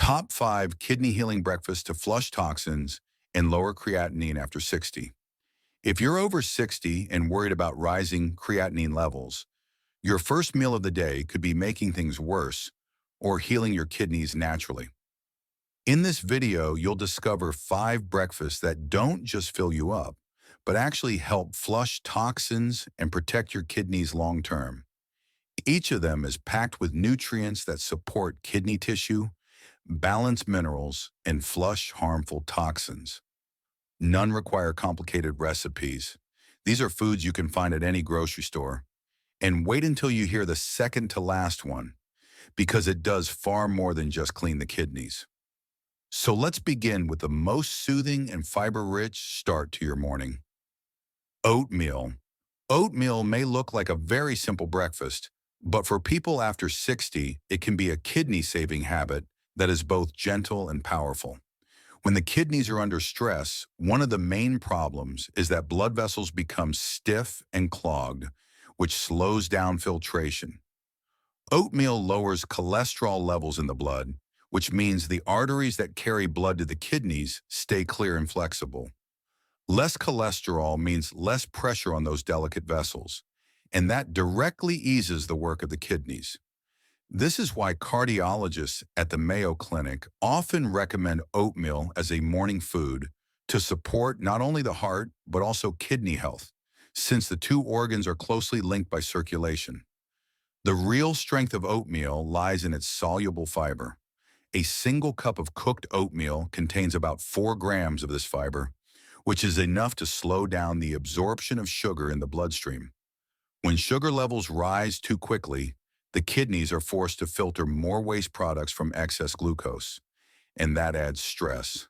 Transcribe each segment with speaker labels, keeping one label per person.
Speaker 1: Top 5 kidney healing breakfasts to flush toxins and lower creatinine after 60. If you're over 60 and worried about rising creatinine levels, your first meal of the day could be making things worse or healing your kidneys naturally. In this video, you'll discover 5 breakfasts that don't just fill you up, but actually help flush toxins and protect your kidneys long term. Each of them is packed with nutrients that support kidney tissue, balance minerals, and flush harmful toxins. None require complicated recipes. These are foods you can find at any grocery store. And wait until you hear the second to last one, because it does far more than just clean the kidneys. So let's begin with the most soothing and fiber-rich start to your morning. Oatmeal. Oatmeal may look like a very simple breakfast, but for people after 60, it can be a kidney-saving habit that is both gentle and powerful. When the kidneys are under stress, one of the main problems is that blood vessels become stiff and clogged, which slows down filtration. Oatmeal lowers cholesterol levels in the blood, which means the arteries that carry blood to the kidneys stay clear and flexible. Less cholesterol means less pressure on those delicate vessels, and that directly eases the work of the kidneys. This is why cardiologists at the Mayo Clinic often recommend oatmeal as a morning food to support not only the heart, but also kidney health, since the two organs are closely linked by circulation. The real strength of oatmeal lies in its soluble fiber. A single cup of cooked oatmeal contains about 4 grams of this fiber, which is enough to slow down the absorption of sugar in the bloodstream. When sugar levels rise too quickly, the kidneys are forced to filter more waste products from excess glucose, and that adds stress.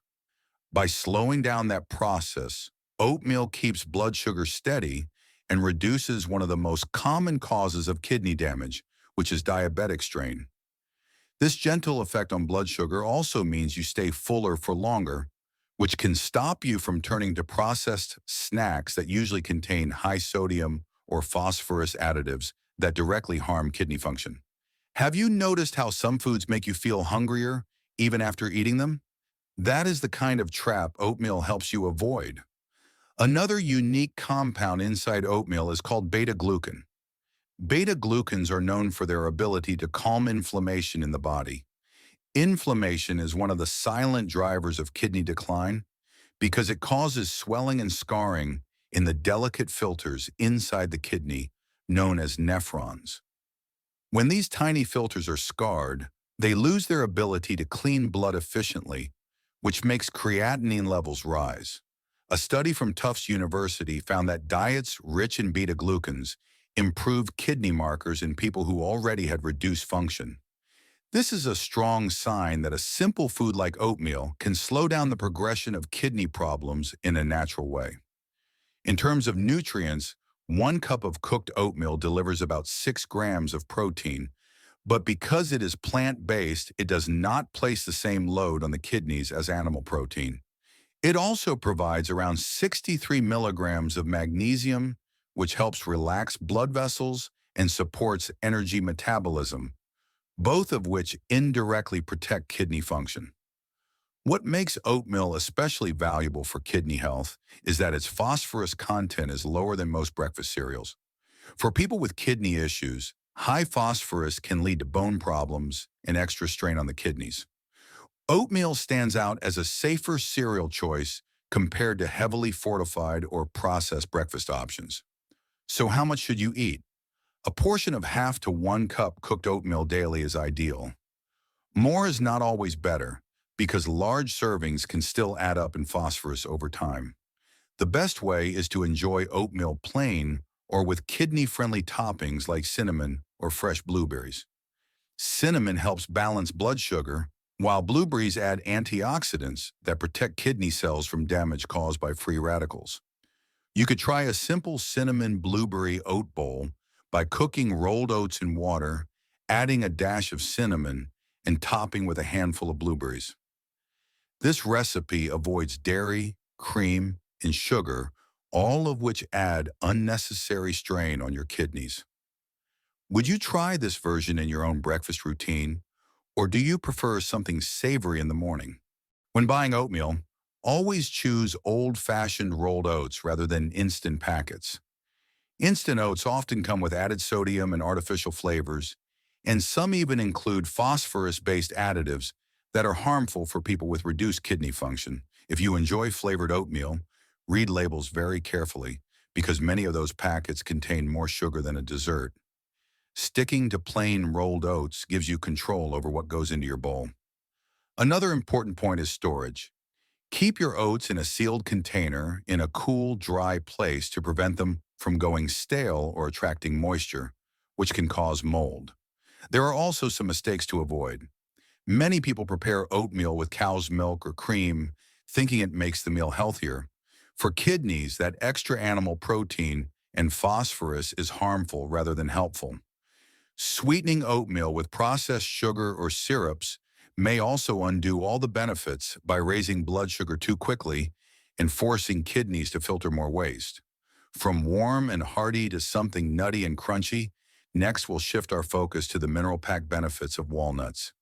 Speaker 1: By slowing down that process, oatmeal keeps blood sugar steady and reduces one of the most common causes of kidney damage, which is diabetic strain. This gentle effect on blood sugar also means you stay fuller for longer, which can stop you from turning to processed snacks that usually contain high sodium or phosphorus additives that directly harm kidney function. Have you noticed how some foods make you feel hungrier even after eating them? That is the kind of trap oatmeal helps you avoid. Another unique compound inside oatmeal is called beta-glucan. Beta-glucans are known for their ability to calm inflammation in the body. Inflammation is one of the silent drivers of kidney decline because it causes swelling and scarring in the delicate filters inside the kidney, known as nephrons. When these tiny filters are scarred, they lose their ability to clean blood efficiently, which makes creatinine levels rise. A study from Tufts University found that diets rich in beta-glucans improved kidney markers in people who already had reduced function. This is a strong sign that a simple food like oatmeal can slow down the progression of kidney problems in a natural way. In terms of nutrients, 1 cup of cooked oatmeal delivers about 6 grams of protein, but because it is plant-based, it does not place the same load on the kidneys as animal protein. It also provides around 63 milligrams of magnesium, which helps relax blood vessels and supports energy metabolism, both of which indirectly protect kidney function. What makes oatmeal especially valuable for kidney health is that its phosphorus content is lower than most breakfast cereals. For people with kidney issues, high phosphorus can lead to bone problems and extra strain on the kidneys. Oatmeal stands out as a safer cereal choice compared to heavily fortified or processed breakfast options. So how much should you eat? A portion of half to 1 cup cooked oatmeal daily is ideal. More is not always better, because large servings can still add up in phosphorus over time. The best way is to enjoy oatmeal plain or with kidney-friendly toppings like cinnamon or fresh blueberries. Cinnamon helps balance blood sugar, while blueberries add antioxidants that protect kidney cells from damage caused by free radicals. You could try a simple cinnamon blueberry oat bowl by cooking rolled oats in water, adding a dash of cinnamon, and topping with a handful of blueberries. This recipe avoids dairy, cream, and sugar, all of which add unnecessary strain on your kidneys. Would you try this version in your own breakfast routine, Or do you prefer something savory in the morning? When buying oatmeal, always choose old-fashioned rolled oats rather than instant packets. Instant oats often come with added sodium and artificial flavors, and some even include phosphorus-based additives that are harmful for people with reduced kidney function. If you enjoy flavored oatmeal, read labels very carefully because many of those packets contain more sugar than a dessert. Sticking to plain rolled oats gives you control over what goes into your bowl. Another important point is storage. Keep your oats in a sealed container in a cool, dry place to prevent them from going stale or attracting moisture, which can cause mold. There are also some mistakes to avoid. Many people prepare oatmeal with cow's milk or cream, thinking it makes the meal healthier. For kidneys, that extra animal protein and phosphorus is harmful rather than helpful. Sweetening oatmeal with processed sugar or syrups may also undo all the benefits by raising blood sugar too quickly and forcing kidneys to filter more waste. From warm and hearty to something nutty and crunchy, next we'll shift our focus to the mineral-packed benefits of walnuts.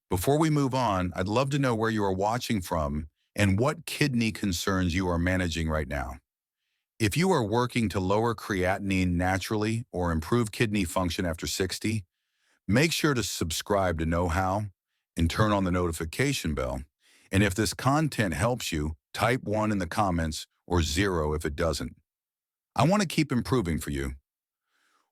Speaker 1: Before we move on, I'd love to know where you are watching from and what kidney concerns you are managing right now. If you are working to lower creatinine naturally or improve kidney function after 60, make sure to subscribe to Knowhow and turn on the notification bell. And if this content helps you, type 1 in the comments or 0 if it doesn't. I want to keep improving for you.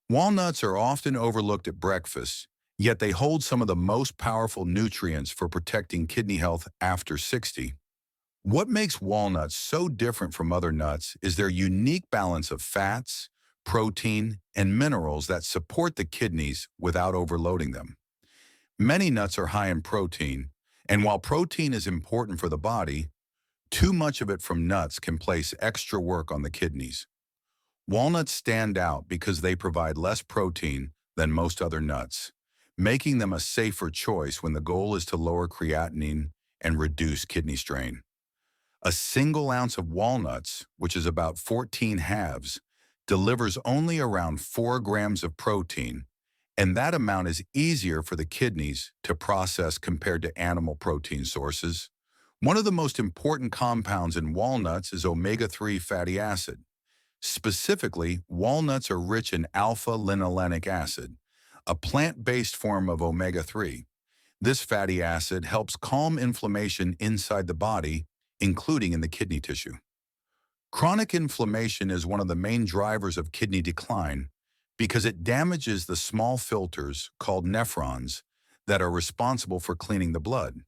Speaker 1: Walnuts are often overlooked at breakfast, yet they hold some of the most powerful nutrients for protecting kidney health after 60. What makes walnuts so different from other nuts is their unique balance of fats, protein, and minerals that support the kidneys without overloading them. Many nuts are high in protein, and while protein is important for the body, too much of it from nuts can place extra work on the kidneys. Walnuts stand out because they provide less protein than most other nuts, making them a safer choice when the goal is to lower creatinine and reduce kidney strain. A single ounce of walnuts, which is about 14 halves, delivers only around 4 grams of protein, and that amount is easier for the kidneys to process compared to animal protein sources. One of the most important compounds in walnuts is omega-3 fatty acid. Specifically, walnuts are rich in alpha-linolenic acid, a plant-based form of omega-3. This fatty acid helps calm inflammation inside the body, including in the kidney tissue. Chronic inflammation is one of the main drivers of kidney decline because it damages the small filters called nephrons that are responsible for cleaning the blood.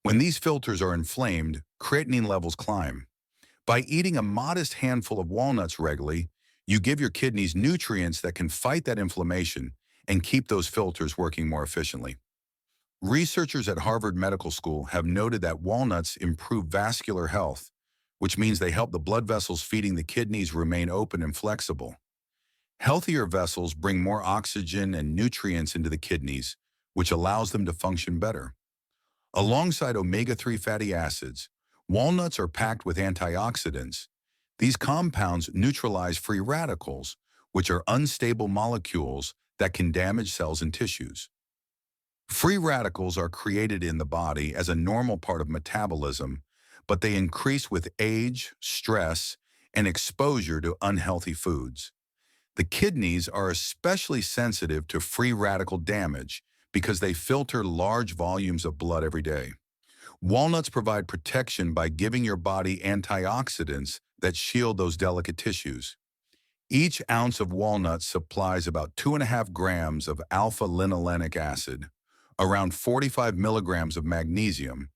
Speaker 1: When these filters are inflamed, creatinine levels climb. By eating a modest handful of walnuts regularly, you give your kidneys nutrients that can fight that inflammation and keep those filters working more efficiently. Researchers at Harvard Medical School have noted that walnuts improve vascular health, which means they help the blood vessels feeding the kidneys remain open and flexible. Healthier vessels bring more oxygen and nutrients into the kidneys, which allows them to function better. Alongside omega-3 fatty acids, walnuts are packed with antioxidants. These compounds neutralize free radicals, which are unstable molecules that can damage cells and tissues. Free radicals are created in the body as a normal part of metabolism, but they increase with age, stress, and exposure to unhealthy foods. The kidneys are especially sensitive to free radical damage because they filter large volumes of blood every day. Walnuts provide protection by giving your body antioxidants that shield those delicate tissues. Each ounce of walnuts supplies about 2.5 grams of alpha-linolenic acid, around 45 milligrams of magnesium,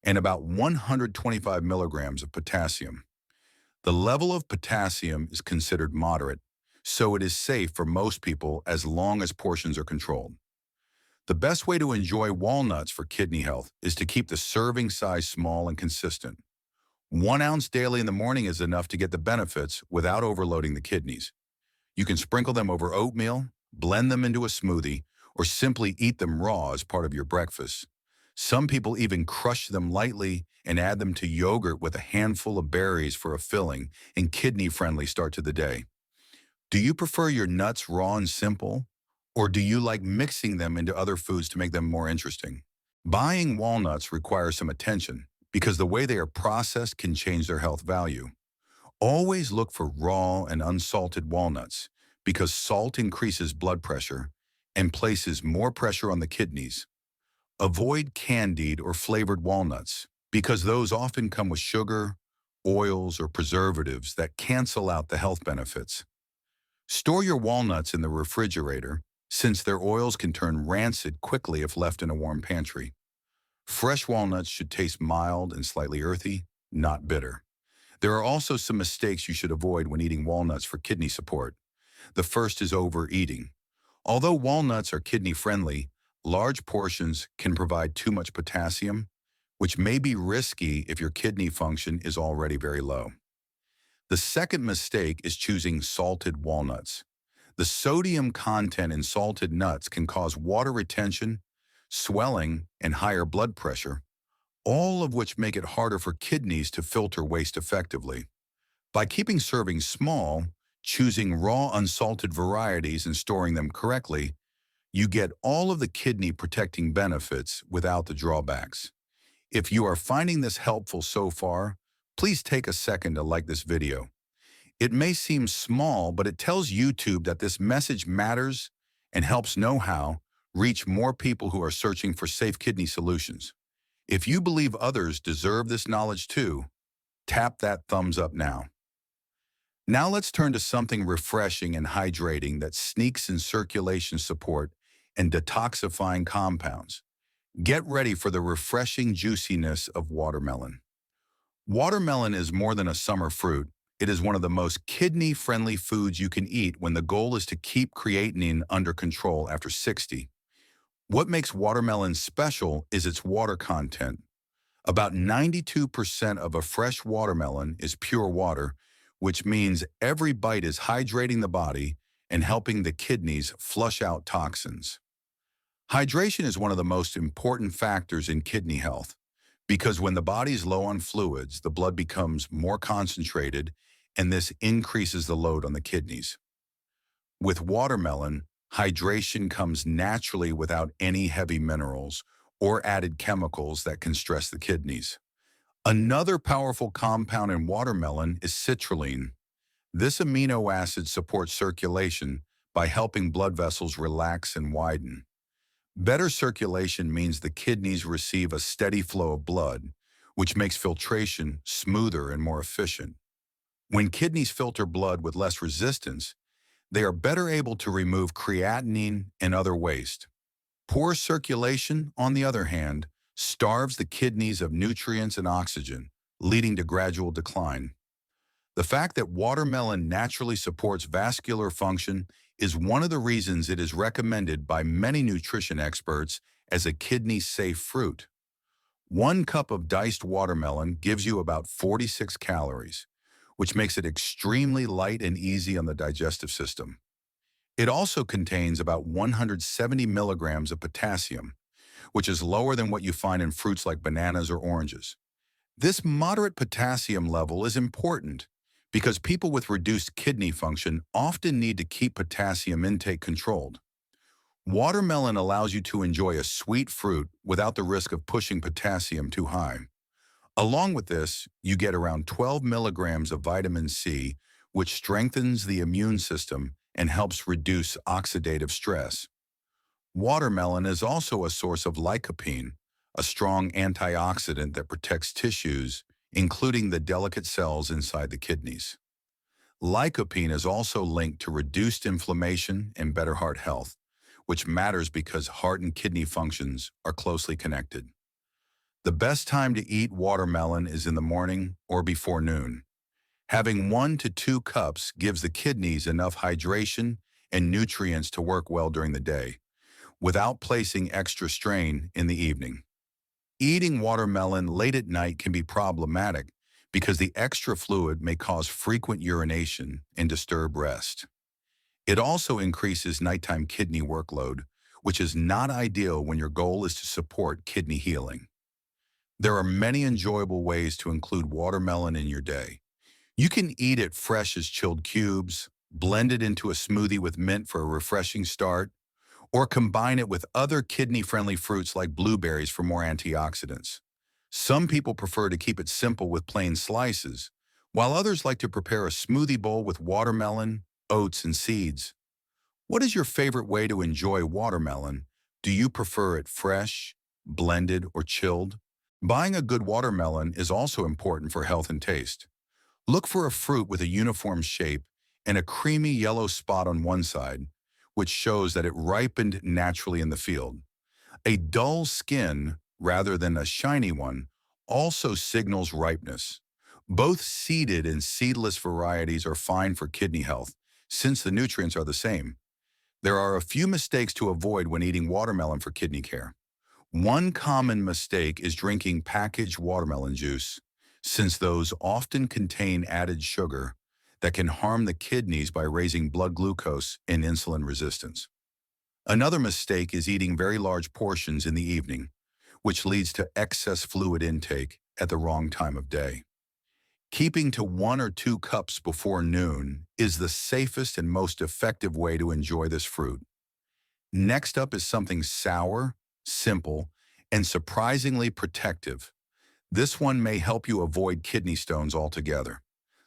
Speaker 1: and about 125 milligrams of potassium. The level of potassium is considered moderate, so it is safe for most people as long as portions are controlled. The best way to enjoy walnuts for kidney health is to keep the serving size small and consistent. 1 ounce daily in the morning is enough to get the benefits without overloading the kidneys. You can sprinkle them over oatmeal, blend them into a smoothie, or simply eat them raw as part of your breakfast. Some people even crush them lightly and add them to yogurt with a handful of berries for a filling and kidney-friendly start to the day. Do you prefer your nuts raw and simple, Or do you like mixing them into other foods to make them more interesting? Buying walnuts requires some attention because the way they are processed can change their health value. Always look for raw and unsalted walnuts because salt increases blood pressure and places more pressure on the kidneys. Avoid candied or flavored walnuts because those often come with sugar, oils, or preservatives that cancel out the health benefits. Store your walnuts in the refrigerator since their oils can turn rancid quickly if left in a warm pantry. Fresh walnuts should taste mild and slightly earthy, not bitter. There are also some mistakes you should avoid when eating walnuts for kidney support. The first is overeating. Although walnuts are kidney-friendly, large portions can provide too much potassium, which may be risky if your kidney function is already very low. The second mistake is choosing salted walnuts. The sodium content in salted nuts can cause water retention, swelling, and higher blood pressure, all of which make it harder for kidneys to filter waste effectively. By keeping servings small, choosing raw unsalted varieties and storing them correctly, you get all of the kidney protecting benefits without the drawbacks. If you are finding this helpful so far, please take a second to like this video. It may seem small, but it tells YouTube that this message matters and helps Knowhow reach more people who are searching for safe kidney solutions. If you believe others deserve this knowledge too, tap that thumbs up now. Now let's turn to something refreshing and hydrating that sneaks in circulation support and detoxifying compounds. Get ready for the refreshing juiciness of watermelon. Watermelon is more than a summer fruit. It is one of the most kidney-friendly foods you can eat when the goal is to keep creatinine under control after 60. What makes watermelon special is its water content. About 92% of a fresh watermelon is pure water, which means every bite is hydrating the body and helping the kidneys flush out toxins. Hydration is one of the most important factors in kidney health because when the body is low on fluids, the blood becomes more concentrated and this increases the load on the kidneys. With watermelon, hydration comes naturally without any heavy minerals or added chemicals that can stress the kidneys. Another powerful compound in watermelon is citrulline. This amino acid supports circulation by helping blood vessels relax and widen. Better circulation means the kidneys receive a steady flow of blood, which makes filtration smoother and more efficient. When kidneys filter blood with less resistance, they are better able to remove creatinine and other waste. Poor circulation, on the other hand, starves the kidneys of nutrients and oxygen, leading to gradual decline. The fact that watermelon naturally supports vascular function is one of the reasons it is recommended by many nutrition experts as a kidney-safe fruit. 1 cup of diced watermelon gives you about 46 calories, which makes it extremely light and easy on the digestive system. It also contains about 170 milligrams of potassium, which is lower than what you find in fruits like bananas or oranges. This moderate potassium level is important because people with reduced kidney function often need to keep potassium intake controlled. Watermelon allows you to enjoy a sweet fruit without the risk of pushing potassium too high. Along with this, you get around 12 milligrams of vitamin C, which strengthens the immune system and helps reduce oxidative stress. Watermelon is also a source of lycopene, a strong antioxidant that protects tissues, including the delicate cells inside the kidneys. Lycopene is also linked to reduced inflammation and better heart health, which matters because heart and kidney functions are closely connected. The best time to eat watermelon is in the morning or before noon. Having 1 to 2 cups gives the kidneys enough hydration and nutrients to work well during the day, without placing extra strain in the evening. Eating watermelon late at night can be problematic because the extra fluid may cause frequent urination and disturb rest. It also increases nighttime kidney workload, which is not ideal when your goal is to support kidney healing. There are many enjoyable ways to include watermelon in your day. You can eat it fresh as chilled cubes, blend it into a smoothie with mint for a refreshing start, or combine it with other kidney-friendly fruits like blueberries for more antioxidants. Some people prefer to keep it simple with plain slices, while others like to prepare a smoothie bowl with watermelon, oats, and seeds. What is your favorite way to enjoy watermelon? Do you prefer it fresh, blended, or chilled? Buying a good watermelon is also important for health and taste. Look for a fruit with a uniform shape and a creamy yellow spot on one side, which shows that it ripened naturally in the field. A dull skin, rather than a shiny one, also signals ripeness. Both seeded and seedless varieties are fine for kidney health, since the nutrients are the same. There are a few mistakes to avoid when eating watermelon for kidney care. One common mistake is drinking packaged watermelon juice, since those often contain added sugar that can harm the kidneys by raising blood glucose and insulin resistance. Another mistake is eating very large portions in the evening, which leads to excess fluid intake at the wrong time of day. Keeping to 1 or 2 cups before noon is the safest and most effective way to enjoy this fruit. Next up is something sour, simple, and surprisingly protective. This one may help you avoid kidney stones altogether.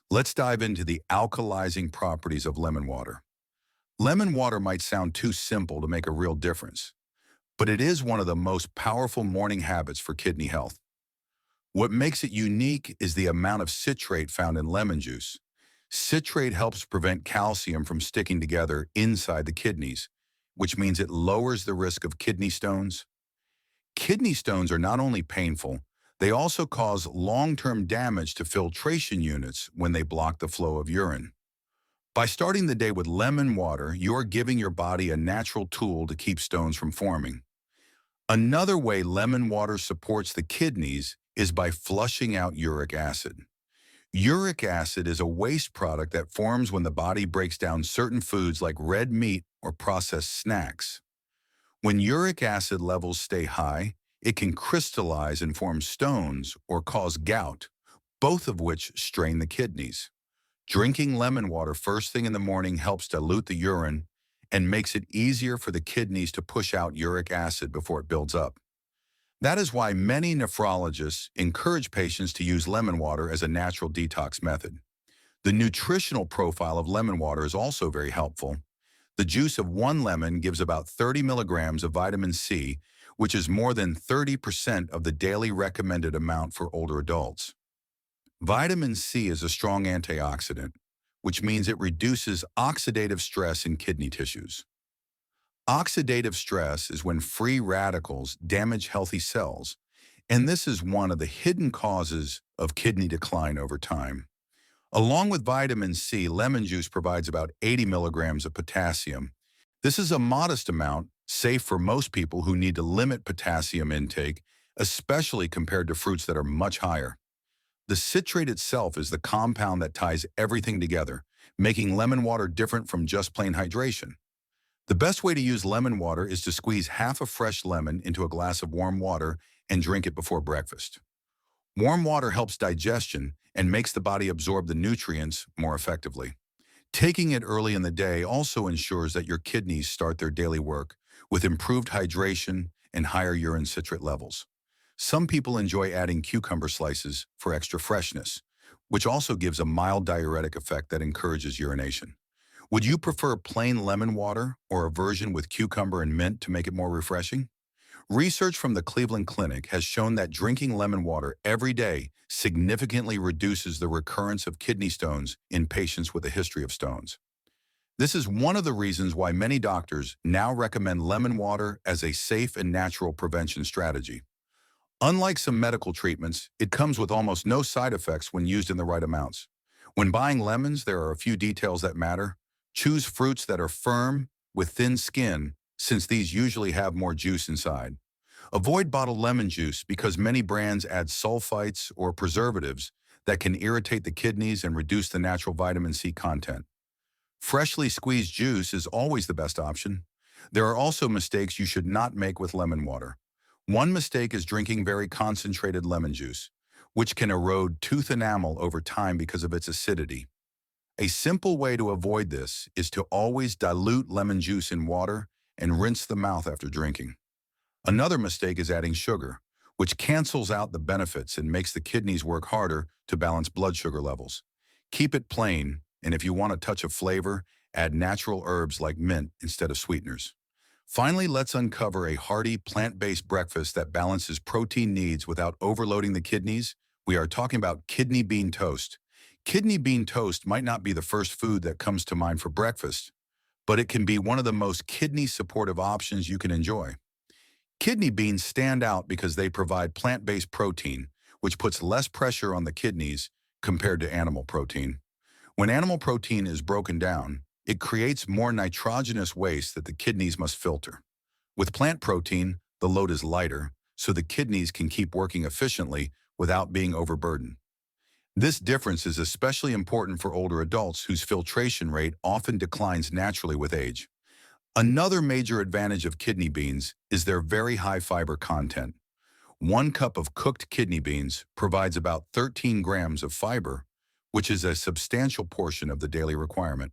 Speaker 1: Let's dive into the alkalizing properties of lemon water. Lemon water might sound too simple to make a real difference, but it is one of the most powerful morning habits for kidney health. What makes it unique is the amount of citrate found in lemon juice. Citrate helps prevent calcium from sticking together inside the kidneys, which means it lowers the risk of kidney stones. Kidney stones are not only painful, they also cause long-term damage to filtration units when they block the flow of urine. By starting the day with lemon water, you are giving your body a natural tool to keep stones from forming. Another way lemon water supports the kidneys is by flushing out uric acid. Uric acid is a waste product that forms when the body breaks down certain foods like red meat or processed snacks. When uric acid levels stay high, it can crystallize and form stones or cause gout, both of which strain the kidneys. Drinking lemon water first thing in the morning helps dilute the urine and makes it easier for the kidneys to push out uric acid before it builds up. That is why many nephrologists encourage patients to use lemon water as a natural detox method. The nutritional profile of lemon water is also very helpful. The juice of one lemon gives about 30 milligrams of vitamin C, which is more than 30% of the daily recommended amount for older adults. Vitamin C is a strong antioxidant, which means it reduces oxidative stress in kidney tissues. Oxidative stress is when free radicals damage healthy cells, and this is one of the hidden causes of kidney decline over time. Along with vitamin C, lemon juice provides about 80 milligrams of potassium. This is a modest amount, safe for most people who need to limit potassium intake, especially compared to fruits that are much higher. The citrate itself is the compound that ties everything together, making lemon water different from just plain hydration. The best way to use lemon water is to squeeze half a fresh lemon into a glass of warm water and drink it before breakfast. Warm water helps digestion and makes the body absorb the nutrients more effectively. Taking it early in the day also ensures that your kidneys start their daily work with improved hydration and higher urine citrate levels. Some people enjoy adding cucumber slices for extra freshness, which also gives a mild diuretic effect that encourages urination. Would you prefer plain lemon water or a version with cucumber and mint to make it more refreshing? Research from the Cleveland Clinic has shown that drinking lemon water every day significantly reduces the recurrence of kidney stones in patients with a history of stones. This is one of the reasons why many doctors now recommend lemon water as a safe and natural prevention strategy. Unlike some medical treatments, it comes with almost no side effects when used in the right amounts. When buying lemons, there are a few details that matter. Choose fruits that are firm, with thin skin, since these usually have more juice inside. Avoid bottled lemon juice because many brands add sulfites or preservatives that can irritate the kidneys and reduce the natural vitamin C content. Freshly squeezed juice is always the best option. There are also mistakes you should not make with lemon water. One mistake is drinking very concentrated lemon juice, which can erode tooth enamel over time because of its acidity. A simple way to avoid this is to always dilute lemon juice in water and rinse the mouth after drinking. Another mistake is adding sugar, which cancels out the benefits and makes the kidneys work harder to balance blood sugar levels. Keep it plain, and if you want a touch of flavor, add natural herbs like mint instead of sweeteners. Finally, let's uncover a hearty, plant-based breakfast that balances protein needs without overloading the kidneys. We are talking about kidney bean toast. Kidney bean toast might not be the first food that comes to mind for breakfast, but it can be one of the most kidney-supportive options you can enjoy. Kidney beans stand out because they provide plant-based protein, which puts less pressure on the kidneys compared to animal protein. When animal protein is broken down, it creates more nitrogenous waste that the kidneys must filter. With plant protein, the load is lighter, so the kidneys can keep working efficiently without being overburdened. This difference is especially important for older adults whose filtration rate often declines naturally with age. Another major advantage of kidney beans is their very high fiber content. 1 cup of cooked kidney beans provides about 13 grams of fiber, which is a substantial portion of the daily requirement.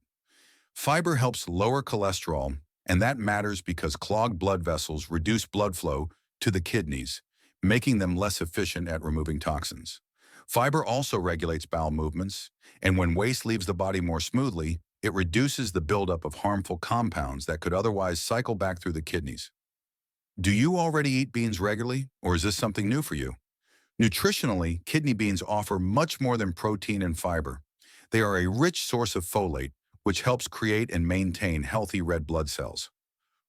Speaker 1: Fiber helps lower cholesterol, and that matters because clogged blood vessels reduce blood flow to the kidneys, making them less efficient at removing toxins. Fiber also regulates bowel movements, and when waste leaves the body more smoothly, it reduces the buildup of harmful compounds that could otherwise cycle back through the kidneys. Do you already eat beans regularly, or is this something new for you? Nutritionally, kidney beans offer much more than protein and fiber. They are a rich source of folate, which helps create and maintain healthy red blood cells.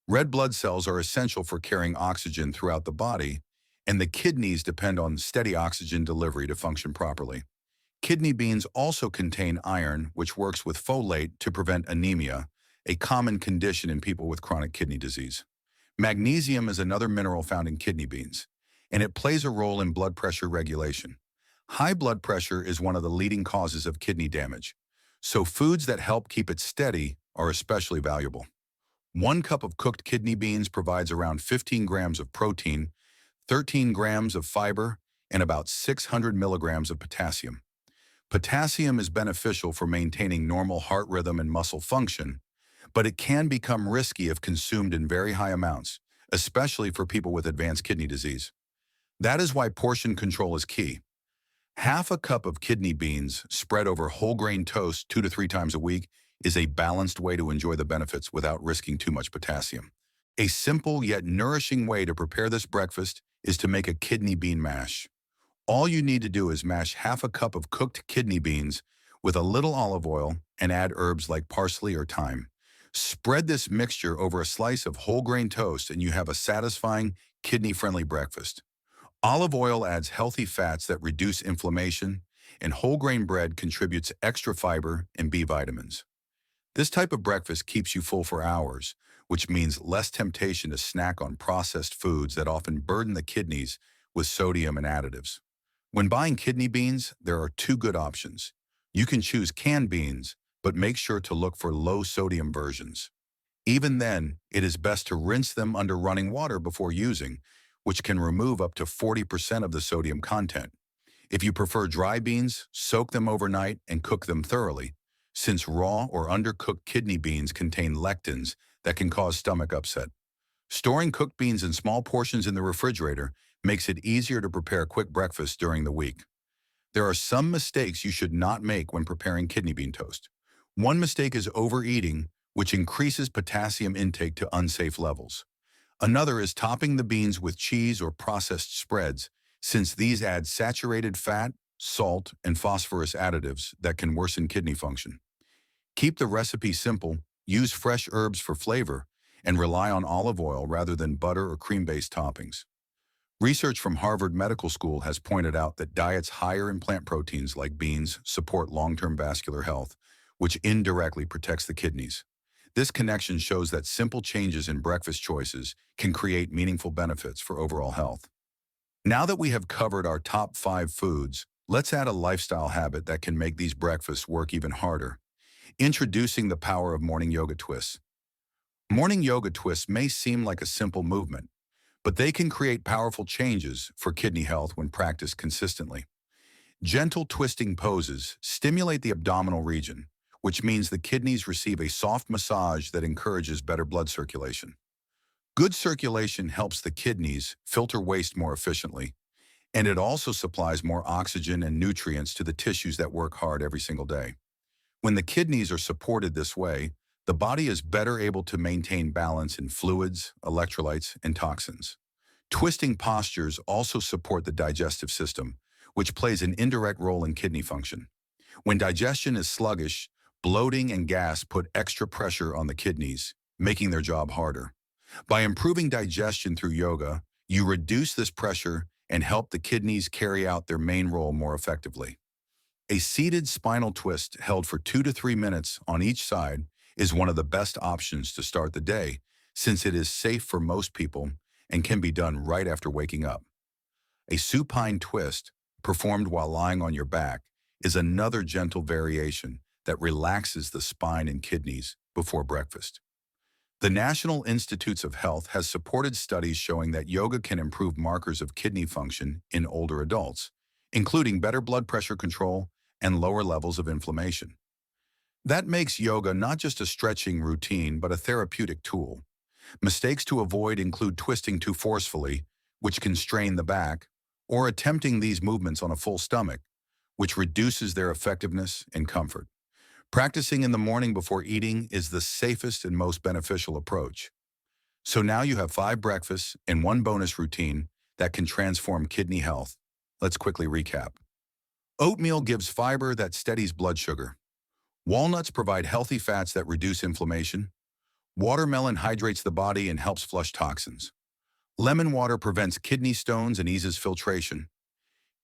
Speaker 1: Red blood cells are essential for carrying oxygen throughout the body, and the kidneys depend on steady oxygen delivery to function properly. Kidney beans also contain iron, which works with folate to prevent anemia, a common condition in people with chronic kidney disease. Magnesium is another mineral found in kidney beans, and it plays a role in blood pressure regulation. High blood pressure is one of the leading causes of kidney damage, so foods that help keep it steady are especially valuable. 1 cup of cooked kidney beans provides around 15 grams of protein, 13 grams of fiber, and about 600 milligrams of potassium. Potassium is beneficial for maintaining normal heart rhythm and muscle function, but it can become risky if consumed in very high amounts, especially for people with advanced kidney disease. That is why portion control is key. Half a cup of kidney beans spread over whole grain toast 2 to 3 times a week is a balanced way to enjoy the benefits without risking too much potassium. A simple yet nourishing way to prepare this breakfast is to make a kidney bean mash. All you need to do is mash half a cup of cooked kidney beans with a little olive oil and add herbs like parsley or thyme. Spread this mixture over a slice of whole grain toast and you have a satisfying, kidney-friendly breakfast. Olive oil adds healthy fats that reduce inflammation, and whole grain bread contributes extra fiber and B vitamins. This type of breakfast keeps you full for hours, which means less temptation to snack on processed foods that often burden the kidneys with sodium and additives. When buying kidney beans, there are 2 good options. You can choose canned beans, but make sure to look for low-sodium versions. Even then, it is best to rinse them under running water before using, which can remove up to 40% of the sodium content. If you prefer dry beans, soak them overnight and cook them thoroughly, since raw or undercooked kidney beans contain lectins that can cause stomach upset. Storing cooked beans in small portions in the refrigerator makes it easier to prepare quick breakfast during the week. There are some mistakes you should not make when preparing kidney bean toast. One mistake is overeating, which increases potassium intake to unsafe levels. Another is topping the beans with cheese or processed spreads, since these add saturated fat, salt, and phosphorus additives that can worsen kidney function. Keep the recipe simple, use fresh herbs for flavor, and rely on olive oil rather than butter or cream-based toppings. Research from Harvard Medical School has pointed out that diets higher in plant proteins like beans support long-term vascular health, which indirectly protects the kidneys. This connection shows that simple changes in breakfast choices can create meaningful benefits for overall health. Now that we have covered our top 5 foods, let's add a lifestyle habit that can make these breakfasts work even harder. Introducing the power of morning yoga twists. Morning yoga twists may seem like a simple movement, but they can create powerful changes for kidney health when practiced consistently. Gentle twisting poses stimulate the abdominal region, which means the kidneys receive a soft massage that encourages better blood circulation. Good circulation helps the kidneys filter waste more efficiently, and it also supplies more oxygen and nutrients to the tissues that work hard every single day. When the kidneys are supported this way, the body is better able to maintain balance in fluids, electrolytes, and toxins. Twisting postures also support the digestive system, which plays an indirect role in kidney function. When digestion is sluggish, bloating and gas put extra pressure on the kidneys, making their job harder. By improving digestion through yoga, you reduce this pressure and help the kidneys carry out their main role more effectively. A seated spinal twist held for 2 to 3 minutes on each side is one of the best options to start the day, since it is safe for most people and can be done right after waking up. A supine twist, performed while lying on your back, is another gentle variation that relaxes the spine and kidneys before breakfast. The National Institutes of Health has supported studies showing that yoga can improve markers of kidney function in older adults, including better blood pressure control and lower levels of inflammation. That makes yoga not just a stretching routine, but a therapeutic tool. Mistakes to avoid include twisting too forcefully, which can strain the back, or attempting these movements on a full stomach, which reduces their effectiveness and comfort. Practicing in the morning before eating is the safest and most beneficial approach. So now you have 5 breakfasts and 1 bonus routine that can transform kidney health. Let's quickly recap. Oatmeal gives fiber that steadies blood sugar. Walnuts provide healthy fats that reduce inflammation. Watermelon hydrates the body and helps flush toxins. Lemon water prevents kidney stones and eases filtration.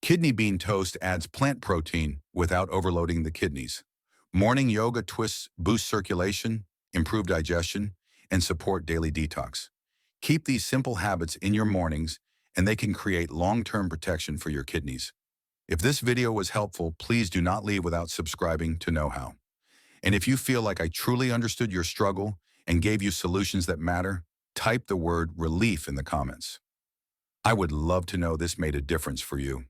Speaker 1: Kidney bean toast adds plant protein without overloading the kidneys. Morning yoga twists boost circulation, improve digestion, and support daily detox. Keep these simple habits in your mornings, and they can create long-term protection for your kidneys. If this video was helpful, please do not leave without subscribing to Knowhow. And if you feel like I truly understood your struggle and gave you solutions that matter, type the word relief in the comments. I would love to know this made a difference for you.